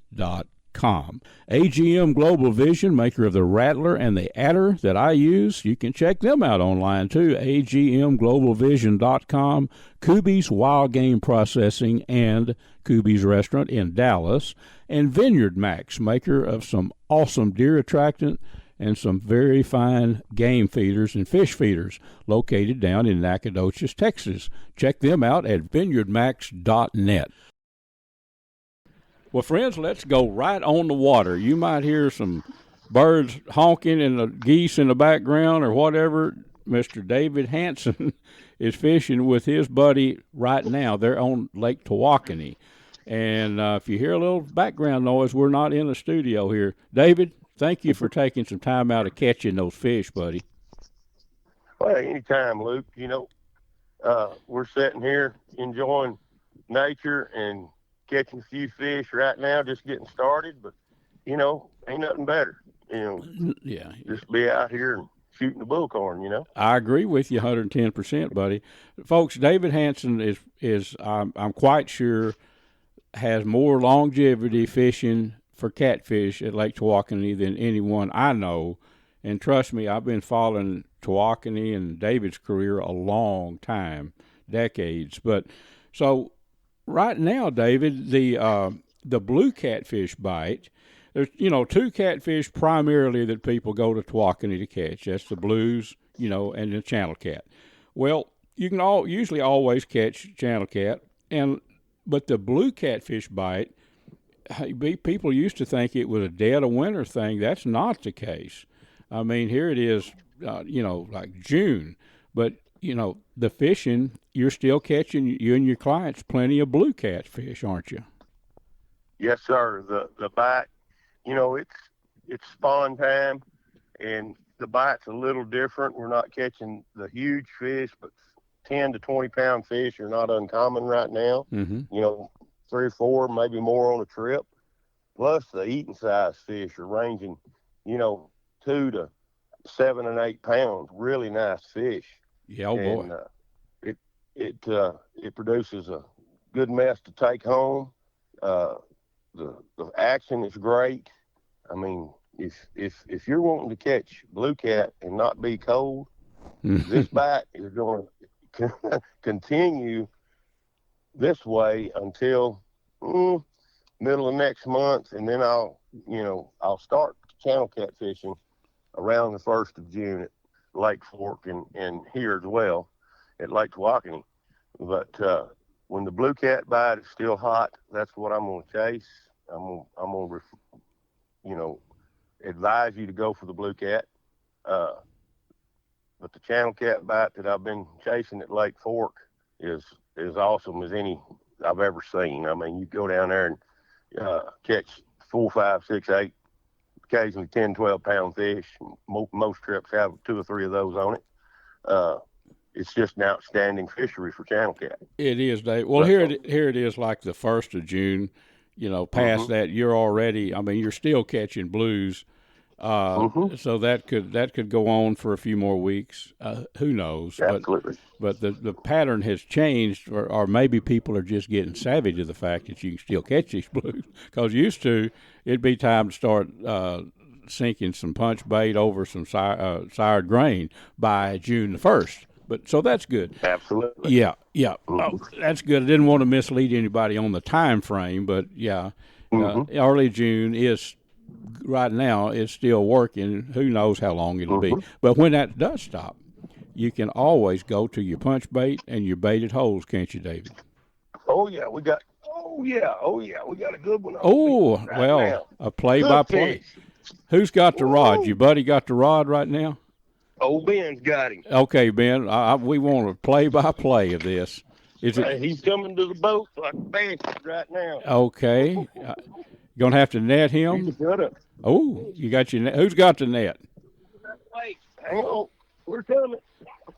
AGM Global Vision, maker of the Rattler and the Adder that I use, you can check them out online too, agmglobalvision.com. Kuby's Wild Game Processing and Kuby's Restaurant in Dallas, and VINEYARDMAX, maker of some awesome deer attractant and some very fine game feeders and fish feeders, located down in Nacogdoches, Texas. Check them out at vineyardmax.net. Well, friends, let's go right on the water. You might hear some birds honking and the geese in the background or whatever. Mr. David Hanson is fishing with his buddy right now. They're on Lake Tawakoni. And if you hear a little background noise, we're not in the studio here. David, thank you for taking some time out of catching those fish, buddy. Well, anytime, Luke. We're sitting here enjoying nature and catching a few fish right now, just getting started. But, ain't nothing better. Yeah. Just be out here and shooting the bullcorn, I agree with you 110%, buddy. Folks, David Hanson is I'm quite sure, has more longevity fishing for catfish at Lake Tawakoni than anyone I know. And trust me, I've been following Tawakoni and David's career a long time, decades. But so right now, David, the blue catfish bite, there's, two catfish primarily that people go to Tawakoni to catch. That's the blues, and the channel cat. Well, you can usually always catch channel cat, but the blue catfish bite, people used to think it was a dead of winter thing. That's not the case. I mean, here it is, like June. But, the fishing, you're still catching, you and your clients, plenty of blue catfish, aren't you? Yes, sir. The bite, it's spawn time, and the bite's a little different. We're not catching the huge fish, but 10 to 20-pound fish are not uncommon right now. Mm-hmm. 3 or 4, maybe more on a trip. Plus the eating size fish are ranging, 2 to 7 and 8 pounds. Really nice fish. Yeah, oh boy. And it produces a good mess to take home. The action is great. I mean, if you're wanting to catch blue cat and not be cold, this bite is going to continue this way until middle of next month, and then I'll start channel cat fishing around the 1st of June at Lake Fork and here as well at Lake Tawakoni. But when the blue cat bite is still hot, that's what I'm going to chase. I'm going to advise you to go for the blue cat. But the channel cat bite that I've been chasing at Lake Fork is awesome as any I've ever seen. I mean, you go down there and catch 4, 5, 6, 8, occasionally 10, 12-pound fish. Most trips have 2 or 3 of those on it. It's just an outstanding fishery for channel cat. It is, Dave. Well, here it is, like the 1st of June. Past that, you're already. I mean, you're still catching blues. So that could go on for a few more weeks. Who knows? Absolutely. But the pattern has changed, or maybe people are just getting savvy to the fact that you can still catch these blues. Because used to, it'd be time to start sinking some punch bait over some sired grain by June the 1st. But so that's good. Absolutely. Yeah. Oh, that's good. I didn't want to mislead anybody on the time frame, but yeah, early June is right now. It's still working. Who knows how long it'll be? But when that does stop, you can always go to your punch bait and your baited holes, can't you, David? Oh yeah, we got. We got a good one. A play-by-play. Who's got the rod? Your buddy got the rod right now? Old Ben's got him. Okay, Ben. We want a play-by-play of this. He's coming to the boat like a bastard right now. Okay. You gonna have to net him? Oh, you got your net. Who's got the net? Wait, hang on. We're coming.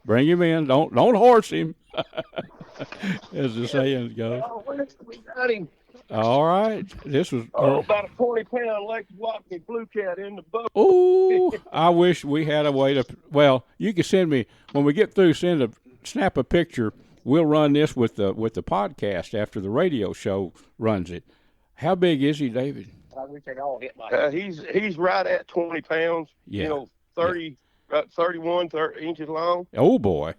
Bring him in. Don't horse him, as the saying goes. Oh, we got him. All right. This was about a 20-pound Lake Tawakoni blue cat in the boat. Oh, I wish we had a way to. Well, you can send me when we get through. Snap a picture. We'll run this with the podcast after the radio show runs it. How big is he, David? He's right at 20 pounds. Yeah. 31 inches long. Oh boy,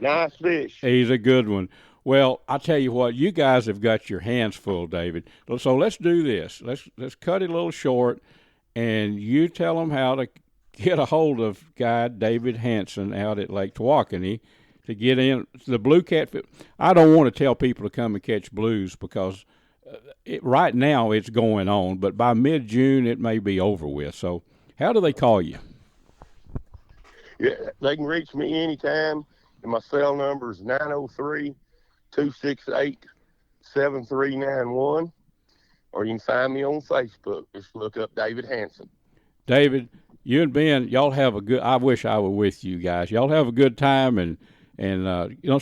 nice fish. He's a good one. Well, I tell you what, you guys have got your hands full, David. So let's do this. Let's cut it a little short, and you tell them how to get a hold of guy David Hanson out at Lake Tawakoni to get in the blue catfish. I don't want to tell people to come and catch blues because right now it's going on, but by mid-June it may be over with. So how do they call you? Yeah, they can reach me anytime, and my cell number is 903-268-7391, or you can find me on Facebook. Just look up David Hanson. David, you and Ben, y'all have a good. I wish I were with you guys. Y'all have a good time, and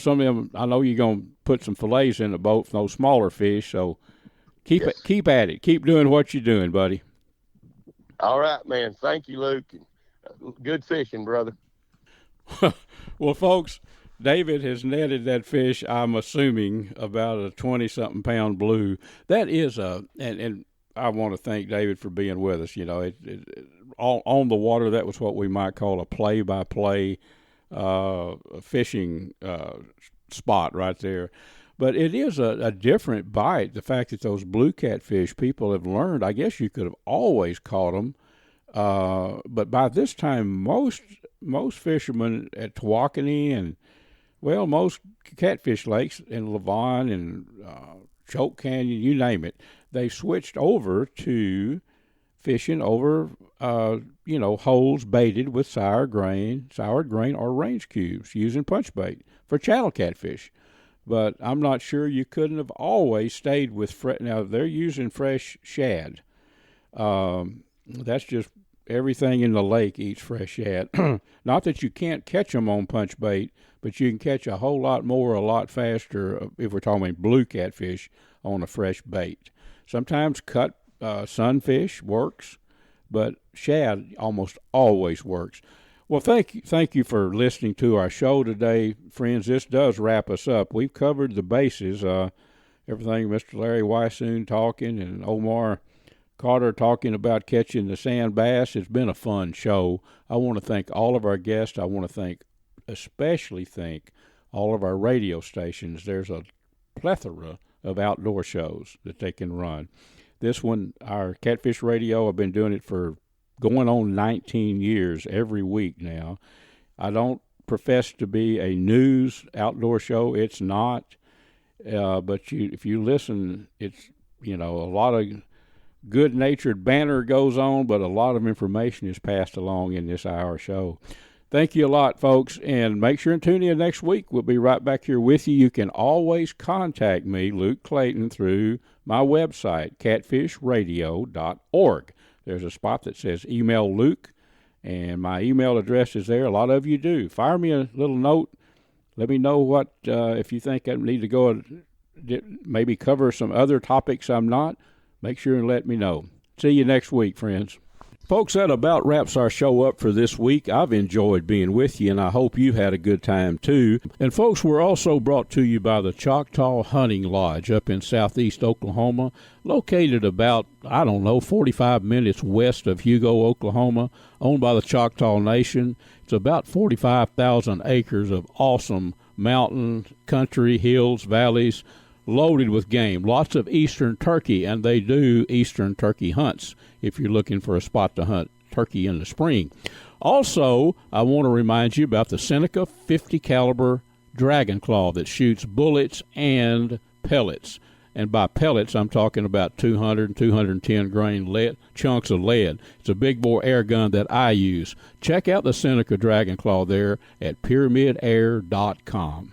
some of them. I know you're gonna put some fillets in the boat for those smaller fish. So keep at it. Keep doing what you're doing, buddy. All right, man. Thank you, Luke. Good fishing, brother. Well, folks, David has netted that fish, I'm assuming, about a 20-something pound blue. That is and I want to thank David for being with us. On the water, that was what we might call a play-by-play fishing spot right there. But it is a different bite. The fact that those blue catfish, people have learned, I guess you could have always caught them. But by this time, most fishermen at Tawakoni and, most catfish lakes in Levant and Choke Canyon, you name it, they switched over to fishing over, holes baited with soured grain or range cubes using punch bait for channel catfish. But I'm not sure you couldn't have always stayed with now they're using fresh shad. That's just everything in the lake eats fresh shad. Not that you can't catch them on punch bait, but you can catch a whole lot more, a lot faster, if we're talking blue catfish, on a fresh bait. Sometimes cut sunfish works, but shad almost always works. Well, thank you for listening to our show today, friends. This does wrap us up. We've covered the bases, everything Mr. Larry Weissoon talking and Omar Cottrer talking about catching the sand bass. It's been a fun show. I want to thank all of our guests. I want to especially thank all of our radio stations. There's a plethora of outdoor shows that they can run. This one, our Catfish Radio, I've been doing it for going on 19 years every week now. I don't profess to be a news outdoor show. It's not. But if you listen, it's, a lot of good-natured banter goes on, but a lot of information is passed along in this hour show. Thank you a lot, folks, and make sure and tune in next week. We'll be right back here with you. You can always contact me, Luke Clayton, through my website, catfishradio.org. There's a spot that says email Luke, and my email address is there. A lot of you do. Fire me a little note. Let me know what, if you think I need to go maybe cover some other topics I'm not. Make sure and let me know. See you next week, friends. Folks, that about wraps our show up for this week. I've enjoyed being with you, and I hope you've had a good time, too. And, folks, we're also brought to you by the Choctaw Hunting Lodge up in southeast Oklahoma, located about, 45 minutes west of Hugo, Oklahoma, owned by the Choctaw Nation. It's about 45,000 acres of awesome mountain, country, hills, valleys, loaded with game. Lots of eastern turkey, and they do eastern turkey hunts if you're looking for a spot to hunt turkey in the spring. Also, I want to remind you about the Seneca 50 caliber Dragon Claw that shoots bullets and pellets. And by pellets, I'm talking about 200 and 210 grain lead, chunks of lead. It's a big bore air gun that I use. Check out the Seneca Dragon Claw there at PyramydAir.com.